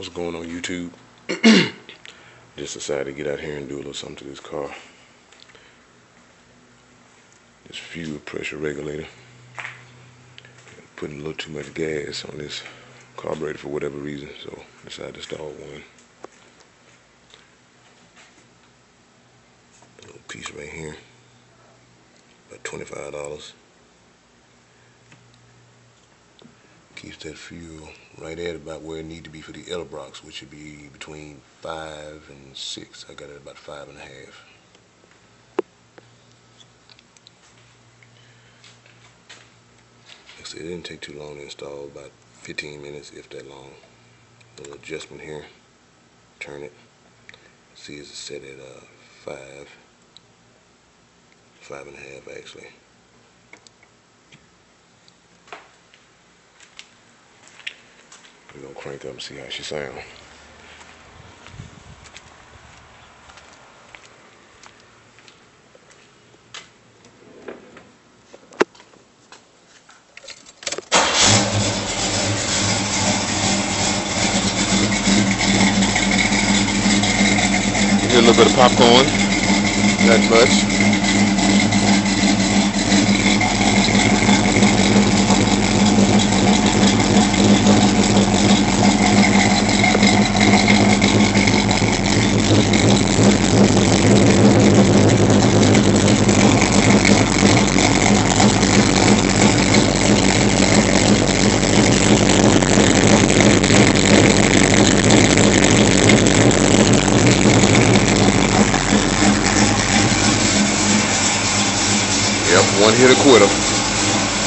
What's going on YouTube? Just decided to get out here and do a little something to this car. This fuel pressure regulator. Putting a little too much gas on this carburetor for whatever reason, so decided to start one. A little piece right here, about $25. Keeps that fuel right at about where it needs to be for the Edelbrock, which should be between 5 and 6. I got it at about 5.5. It didn't take too long to install, about 15 minutes, if that long. A little adjustment here. Turn it. See, it's set at 5.5 actually. We're gonna crank up and see how she sounds. Hear a little bit of popcorn, not much. Yep, one hitter quitter.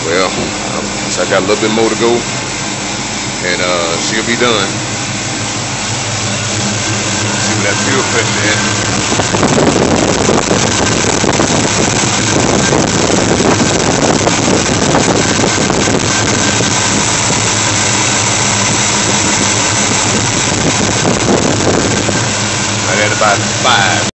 Well, I got a little bit more to go, and she'll be done. See where that fuel pressure at. Right at about 5.